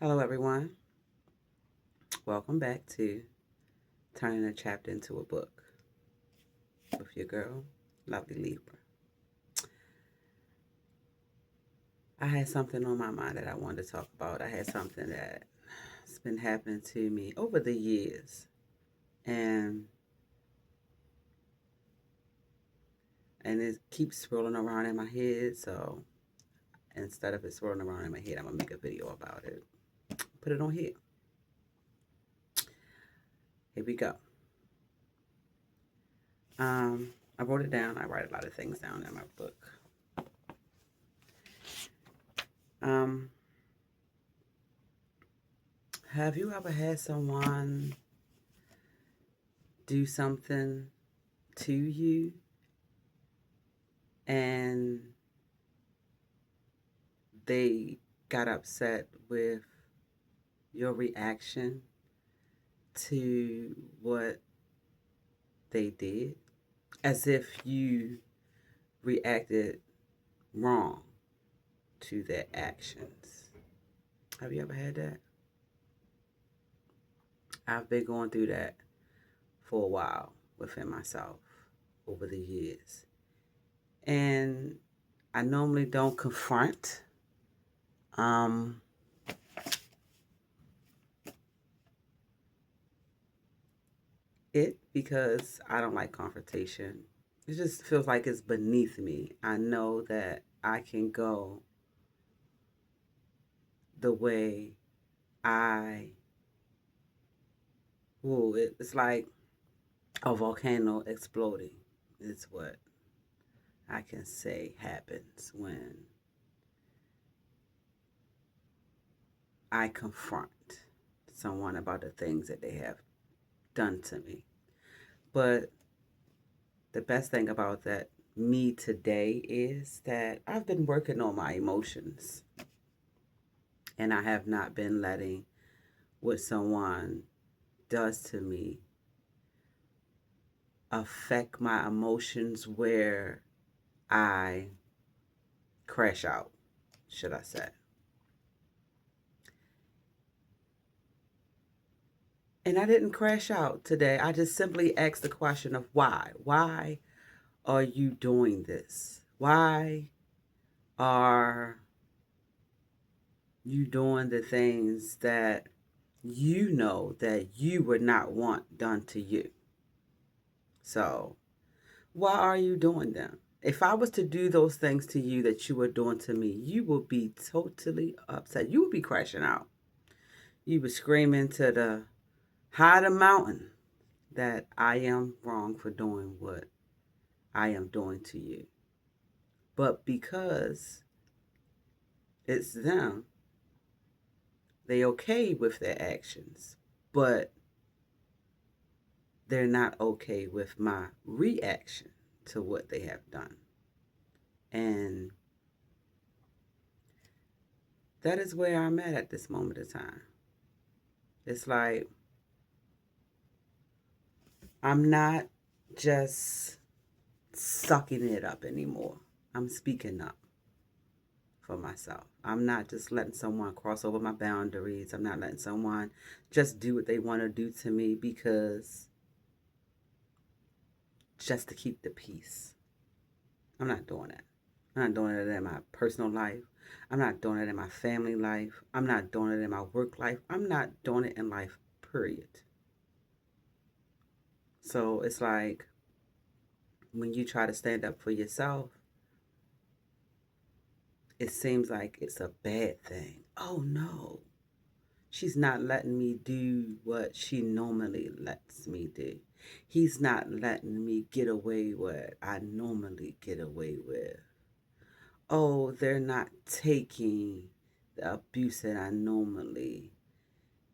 Hello, everyone. Welcome back to Turning a Chapter into a Book with your girl, Lovely Libra. I had something on my mind that I wanted to talk about. I had something that's been happening to me over the years, and it keeps swirling around in my head. So instead of it swirling around in my head, I'm gonna make a video about it. Put it on here. Here we go. I wrote it down. I write a lot of things down in my book. Um, have you ever had someone do something to you and they got upset with your reaction to what they did, as if you reacted wrong to their actions? Have you ever had that? I've been going through that for a while within myself over the years. And I normally don't confront um, it because I don't like confrontation. It just feels like it's beneath me. I know that I can go the way I will. It's like a volcano exploding, is what I can say happens when I confront someone about the things that they have done to me. But the best thing about that, me today, is that I've been working on my emotions and I have not been letting what someone does to me affect my emotions where I crash out, should I say. And I didn't crash out today. I just simply asked the question of why. Why are you doing this? Why are you doing the things that you know that you would not want done to you? So, why are you doing them? If I was to do those things to you that you were doing to me, you would be totally upset. You would be crashing out. You would scream into the high the mountain that I am wrong for doing what I am doing to you. But because it's them, they okay with their actions, but they're not okay with my reaction to what they have done. And that is where I'm at this moment of time. It's like I'm not just sucking it up anymore. I'm speaking up for myself. I'm not just letting someone cross over my boundaries. I'm not letting someone just do what they want to do to me because just to keep the peace. I'm not doing that. I'm not doing it in my personal life. I'm not doing it in my family life. I'm not doing it in my work life. I'm not doing it in life, period. So it's like when you try to stand up for yourself, it seems like it's a bad thing. Oh no, she's not letting me do what she normally lets me do. He's not letting me get away what I normally get away with. Oh, they're not taking the abuse that I normally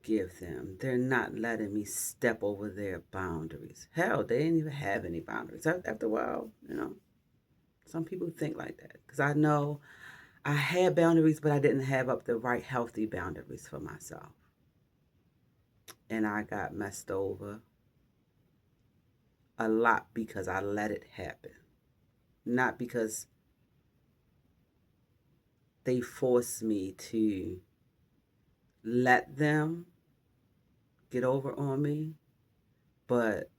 give them. They're not letting me step over their boundaries. Hell, they didn't even have any boundaries. After a while, some people think like that. Because I know I had boundaries, but I didn't have up the right healthy boundaries for myself. And I got messed over a lot because I let it happen. Not because they forced me to let them get over on me, but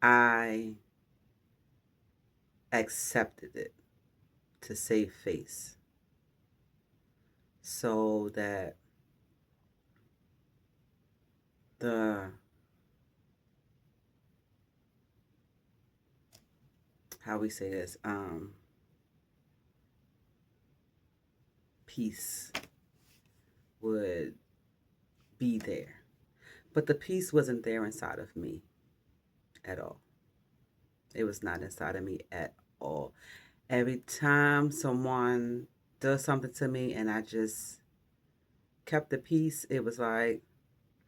I accepted it to save face so that the, how we say this, peace would be there. But the peace wasn't there inside of me at all. It was not inside of me at all. Every time someone does something to me and I just kept the peace, it was like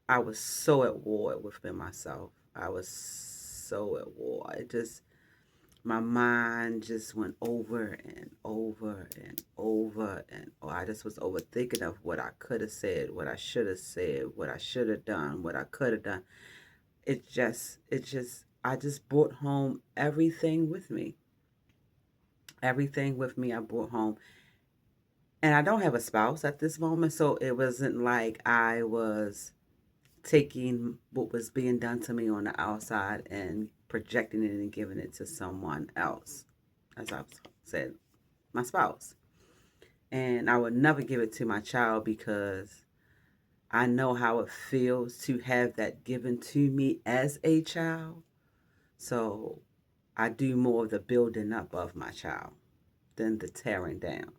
I was so at war within myself. I was so at war. It just, my mind just went over and over and over and I just was overthinking of what I could have said, what I should have said, what I should have done, what I could have done. I just brought home everything with me. Everything with me I brought home. And I don't have a spouse at this moment, so it wasn't like I was taking what was being done to me on the outside and projecting it and giving it to someone else, as I've said, my spouse. And I would never give it to my child because I know how it feels to have that given to me as a child. So I do more of the building up of my child than the tearing down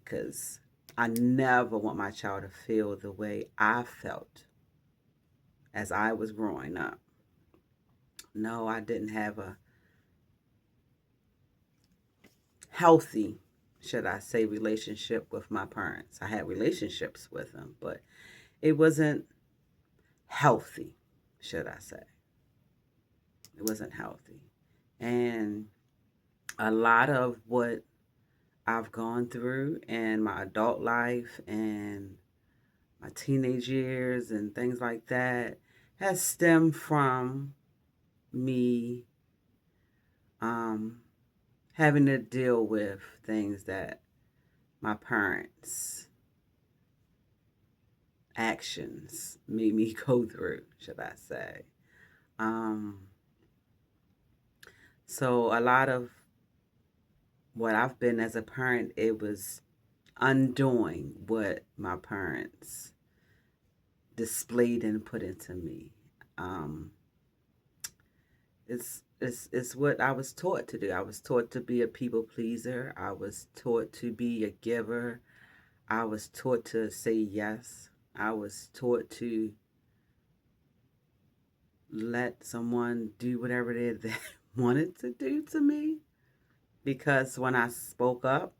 because I never want my child to feel the way I felt as I was growing up. No, I didn't have a healthy, should I say, relationship with my parents. I had relationships with them, but it wasn't healthy, should I say. It wasn't healthy. And a lot of what I've gone through in my adult life and my teenage years and things like that has stemmed from me having to deal with things that my parents' actions made me go through, should I say. Um, so a lot of what I've been as a parent, it was undoing what my parents displayed and put into me. Um, it's what I was taught to do. I was taught to be a people pleaser. I was taught to be a giver. I was taught to say yes. I was taught to let someone do whatever it is they wanted to do to me. Because when I spoke up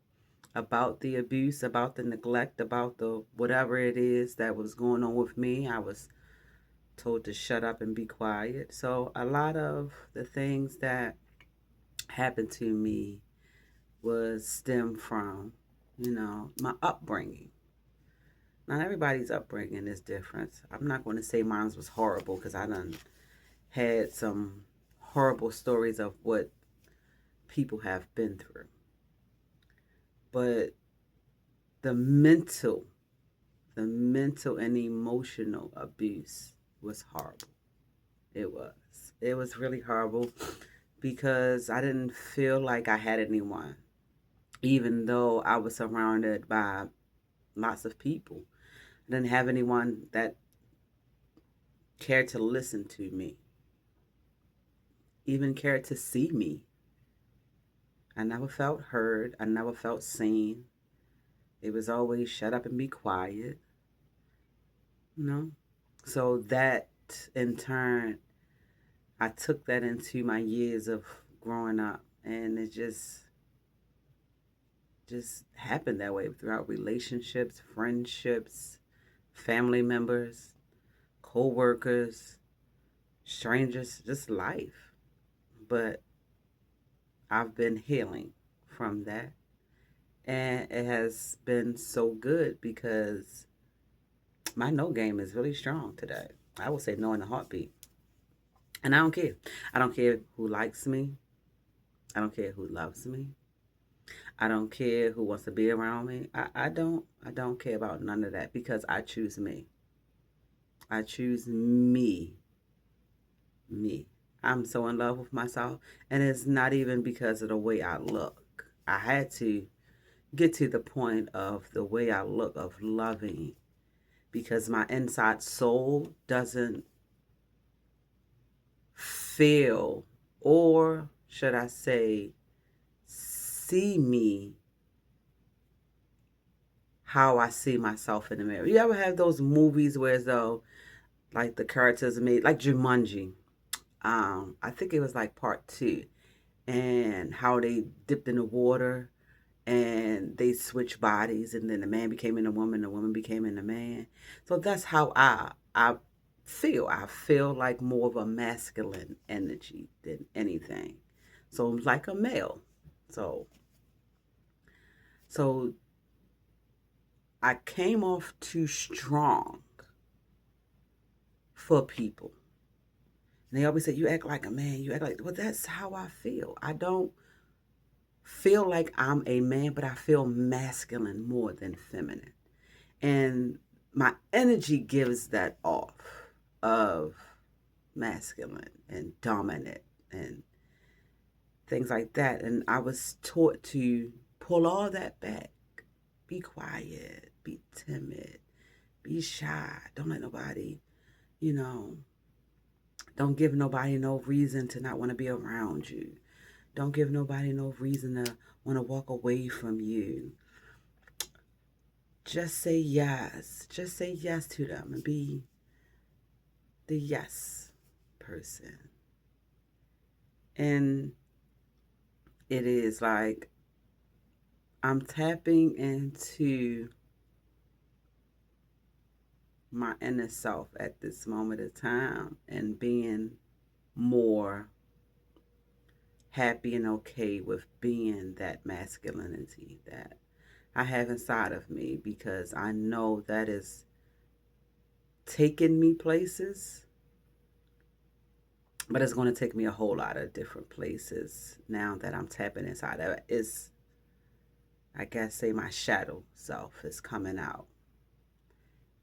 about the abuse, about the neglect, about the whatever it is that was going on with me, I was told to shut up and be quiet. So a lot of the things that happened to me was stemmed from, my upbringing. Not everybody's upbringing is different. I'm not going to say mine was horrible because I done had some horrible stories of what people have been through. But the mental, the mental and emotional abuse was horrible. It was. It was really horrible because I didn't feel like I had anyone, even though I was surrounded by lots of people. I didn't have anyone that cared to listen to me, even cared to see me. I never felt heard. I never felt seen. It was always shut up and be quiet, you know? So that in turn, I took that into my years of growing up and it just happened that way throughout relationships, friendships, family members, co-workers, strangers, just life. But I've been healing from that. And it has been so good because my no game is really strong today. I would say no in a heartbeat. And I don't care. I don't care who likes me. I don't care who loves me. I don't care who wants to be around me. I don't care about none of that because I choose me. I choose me. Me. I'm so in love with myself. And it's not even because of the way I look. I had to get to the point of the way I look, of loving, because my inside soul doesn't feel, or should I say, see me how I see myself in the mirror. You ever have those movies where as though like the characters made like Jumanji? I think it was like part two, and how they dipped in the water and they switched bodies, and then the man became in a woman, the woman became in a man. So that's how I feel. I feel like more of a masculine energy than anything. So I'm like a male. So so I came off too strong for people. And they always say, you act like a man, you act like, well, that's how I feel. I don't feel like I'm a man, but I feel masculine more than feminine. And my energy gives that off of masculine and dominant and things like that. And I was taught to pull all that back. Be quiet, be timid, be shy. Don't let nobody, you know, don't give nobody no reason to not want to be around you. Don't give nobody no reason to want to walk away from you. Just say yes. Just say yes to them and be the yes person. And it is like I'm tapping into my inner self at this moment of time and being more happy and okay with being that masculinity that I have inside of me, because I know that is taking me places, but it's going to take me a whole lot of different places now that I'm tapping inside of it. It's, I guess, say my shadow self is coming out.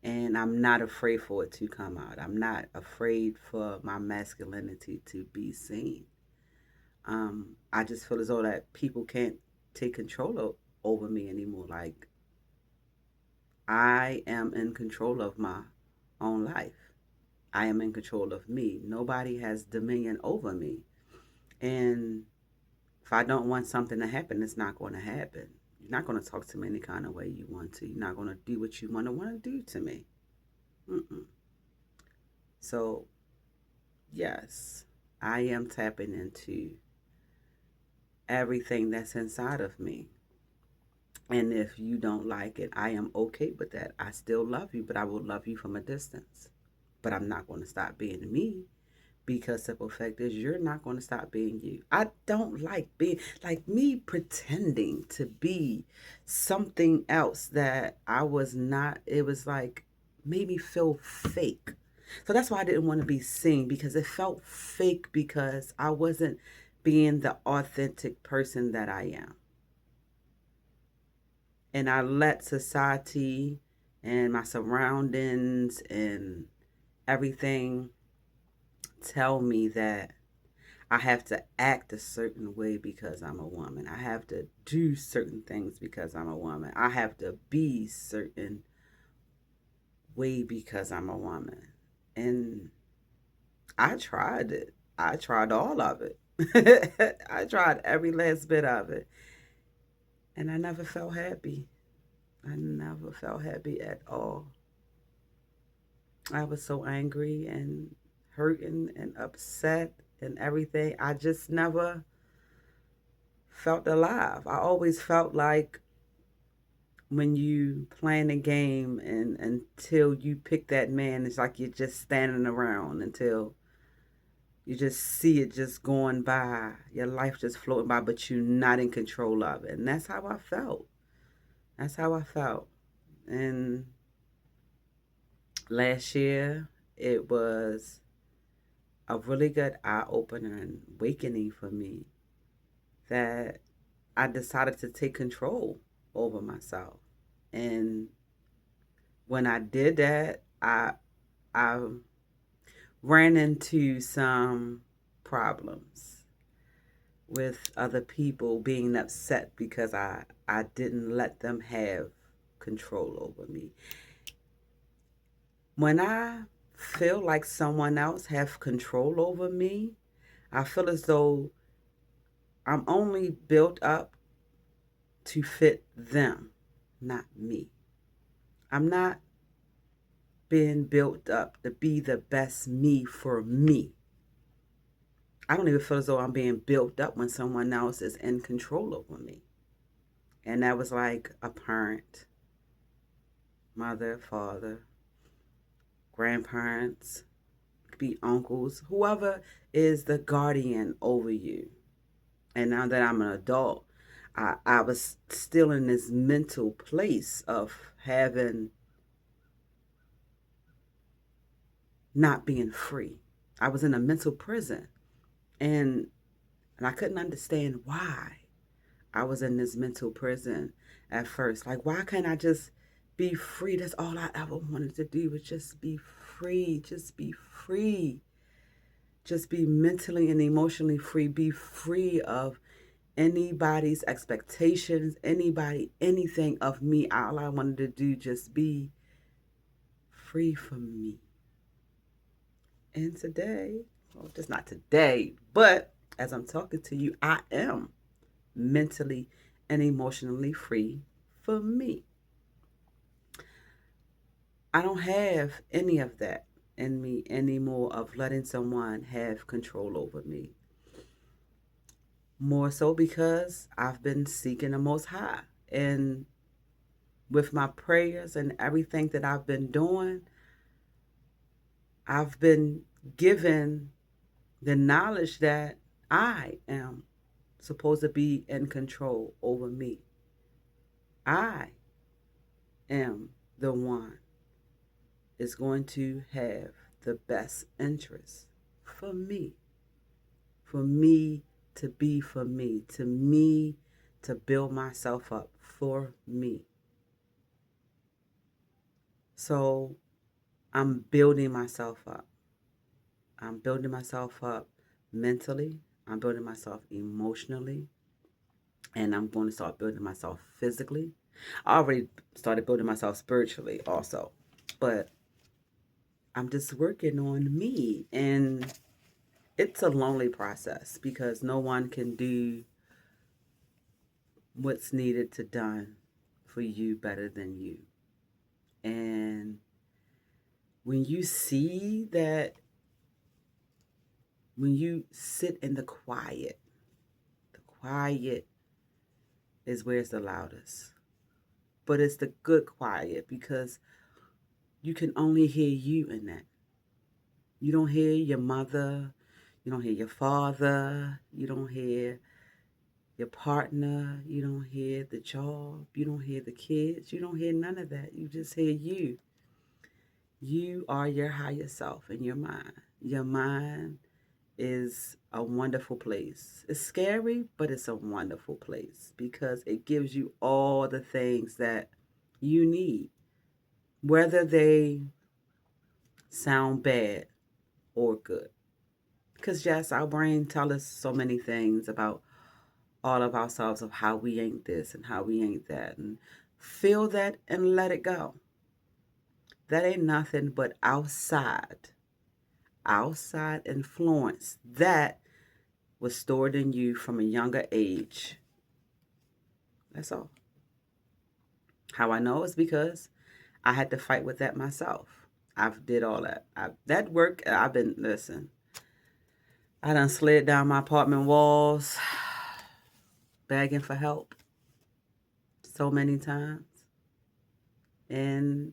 And I'm not afraid for it to come out. I'm not afraid for my masculinity to be seen. I just feel as though that people can't take control over me anymore. Like, I am in control of my own life. I am in control of me. Nobody has dominion over me. And if I don't want something to happen, it's not going to happen. You're not going to talk to me any kind of way you want to. You're not going to do what you want to do to me. Mm-mm. So, yes, I am tapping into everything that's inside of me. And if you don't like it, I am okay with that. I still love you, but I will love you from a distance. But I'm not going to stop being me, because simple fact is you're not going to stop being you. I don't like being like me pretending to be something else that I was not. It was like made me feel fake. So that's why I didn't want to be seen, because it felt fake, because I wasn't being the authentic person that I am. And I let society and my surroundings and everything tell me that I have to act a certain way because I'm a woman. I have to do certain things because I'm a woman. I have to be certain way because I'm a woman. And I tried it. I tried all of it. I tried every last bit of it. And I never felt happy. I never felt happy at all. I was so angry and hurting and upset and everything. I just never felt alive. I always felt like when you playing a game and until you pick that man, it's like you're just standing around until you just see it just going by, your life just floating by, but you're not in control of it. And that's how I felt. That's how I felt. And last year, it was a really good eye opener and awakening for me that I decided to take control over myself. And when I did that, I ran into some problems with other people being upset because I didn't let them have control over me. When I feel like someone else have control over me, I feel as though I'm only built up to fit them, not me. I'm not being built up to be the best me for me. I don't even feel as though I'm being built up when someone else is in control over me. And that was like a parent, mother, father, grandparents, be uncles, whoever is the guardian over you. And now that I'm an adult, I was still in this mental place of having not being free. I was in a mental prison, and I couldn't understand why I was in this mental prison at first. Like, why can't I just be free? That's all I ever wanted to do, was just be free. Just be free. Just be mentally and emotionally free. Be free of anybody's expectations, anybody, anything of me. All I wanted to do, just be free from me. And today, well, just not today, but as I'm talking to you, I am mentally and emotionally free for me. I don't have any of that in me anymore, of letting someone have control over me. More so because I've been seeking the Most High. And with my prayers and everything that I've been doing, I've been given the knowledge that I am supposed to be in control over me. I am the one is going to have the best interest for me to be for me to build myself up for me. So I'm building myself up. I'm building myself up mentally. I'm building myself emotionally. And I'm going to start building myself physically. I already started building myself spiritually also. But I'm just working on me. And it's a lonely process because no one can do what's needed to done for you better than you. And when you see that, when you sit in the quiet is where it's the loudest. But it's the good quiet, because you can only hear you in that. You don't hear your mother, you don't hear your father, you don't hear your partner, you don't hear the job, you don't hear the kids, you don't hear none of that. You just hear you. You are your higher self in your mind. Your mind is a wonderful place. It's scary, but it's a wonderful place because it gives you all the things that you need, whether they sound bad or good. Because yes, our brain tells us so many things about all of ourselves, of how we ain't this and how we ain't that, and feel that and let it go. That ain't nothing but outside influence that was stored in you from a younger age. That's all. How I know is because I had to fight with that myself. I've did all that. That work, I've been, listen, I done slid down my apartment walls begging for help so many times. And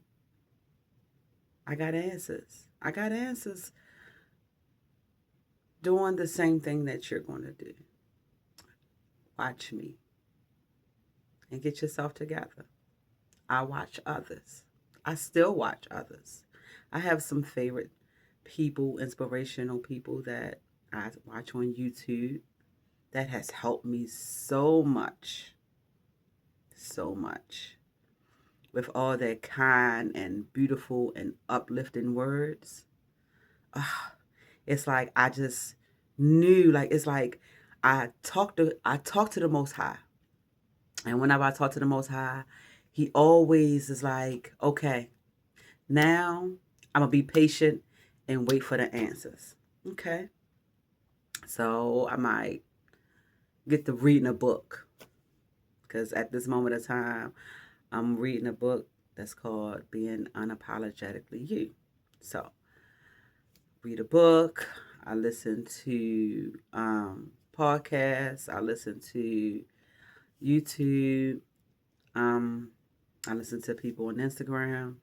I got answers. I got answers doing the same thing that you're going to do. Watch me and get yourself together. I watch others. I still watch others. I have some favorite people, inspirational people that I watch on YouTube that has helped me so much, so much, with all their kind and beautiful and uplifting words. Ah, it's like I just knew, like it's like I talk to the Most High, and whenever I talk to the Most High, He always is like, okay, now I'm gonna be patient and wait for the answers. Okay, so I might get to reading a book, because at this moment of time, I'm reading a book that's called Being Unapologetically You. So, read a book. I listen to podcasts. I listen to YouTube. Um, I listen to people on Instagram.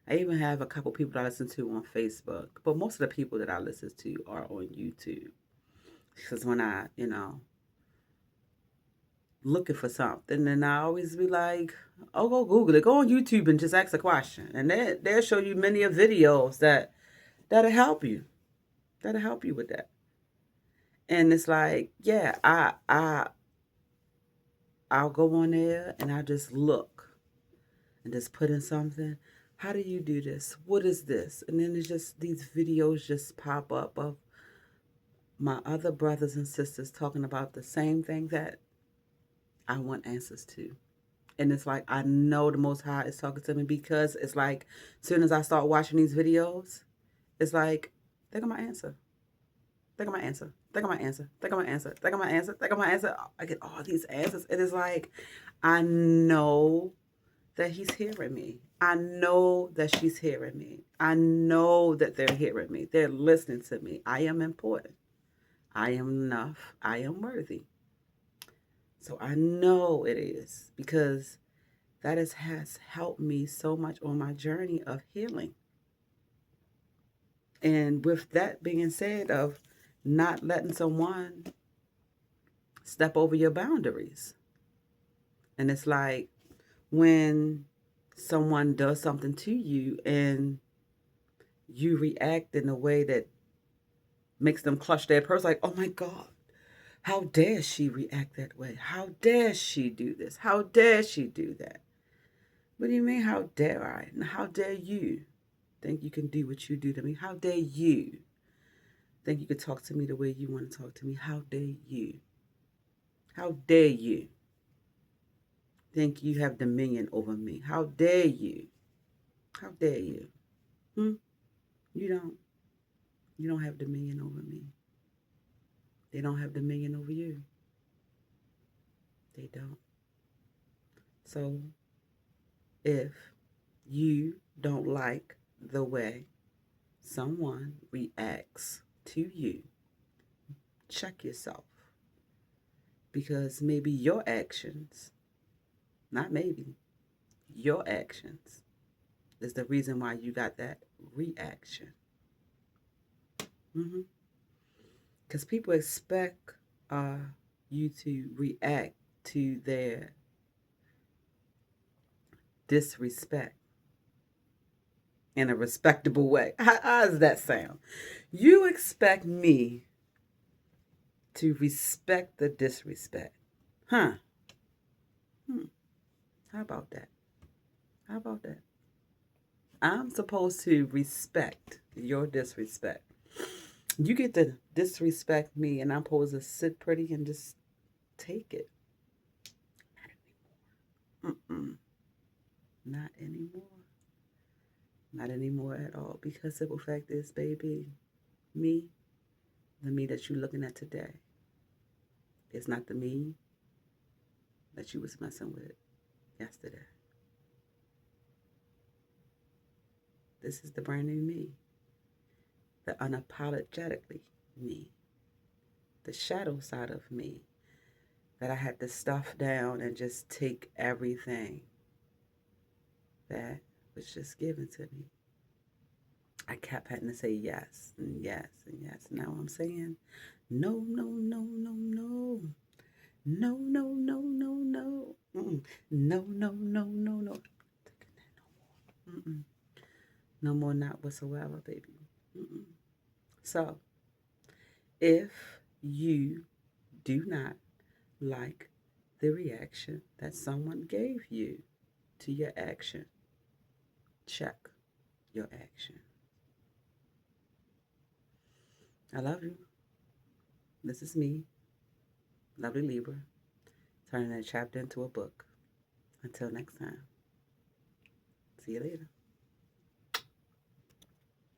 I even have a couple people that I listen to on Facebook. But most of the people that I listen to are on YouTube. Because when I, looking for something, and I always be like, oh, go Google it. Go on YouTube and just ask a question. And they'll show you many of videos that'll help you. That'll help you with that. And it's like, yeah, I'll go on there and I just look and just put in something. How do you do this? What is this? And then it's just these videos just pop up of my other brothers and sisters talking about the same thing that I want answers to. And it's like I know the Most High is talking to me, because it's like as soon as I start watching these videos, it's like they got my answer. Think of my answer. Think of my answer. Think of my answer. Think of my answer. Think of my answer. I get all these answers. It is like I know that he's hearing me. I know that she's hearing me. I know that they're hearing me. They're listening to me. I am important. I am enough. I am worthy. So I know it is, because that has helped me so much on my journey of healing. And with that being said, of not letting someone step over your boundaries. And it's like when someone does something to you and you react in a way that makes them clutch their purse, like, oh my God, how dare she react that way? How dare she do this? How dare she do that? What do you mean, how dare I? And how dare you think you can do what you do to me? How dare you think you can talk to me the way you want to talk to me? How dare you? How dare you think you have dominion over me? How dare you? How dare you? Hmm? You don't. You don't have dominion over me. They don't have dominion over you. They don't. So if you don't like the way someone reacts to you, check yourself. Because maybe your actions, not maybe, your actions is the reason why you got that reaction. Because people expect you to react to their disrespect in a respectable way. How does that sound? You expect me to respect the disrespect. Huh? How about that? How about that? I'm supposed to respect your disrespect. You get to disrespect me, and I'm supposed to sit pretty and just take it. Mm-mm. Not anymore. Not anymore at all. Because simple fact is, baby, me, the me that you're looking at today, is not the me that you was messing with yesterday. This is the brand new me. The unapologetically me. The shadow side of me that I had to stuff down and just take everything that was just given to me. I kept having to say yes and yes and yes. Now I'm saying no, no, no, no, no. No, no, no, no, no. Mm-mm. No, no, no, no, no. Mm-mm. No more, not whatsoever, baby. Mm-mm. So, if you do not like the reaction that someone gave you to your action, check your action. I love you. This is me, lovely Libra, turning a chapter into a book. Until next time, see you later.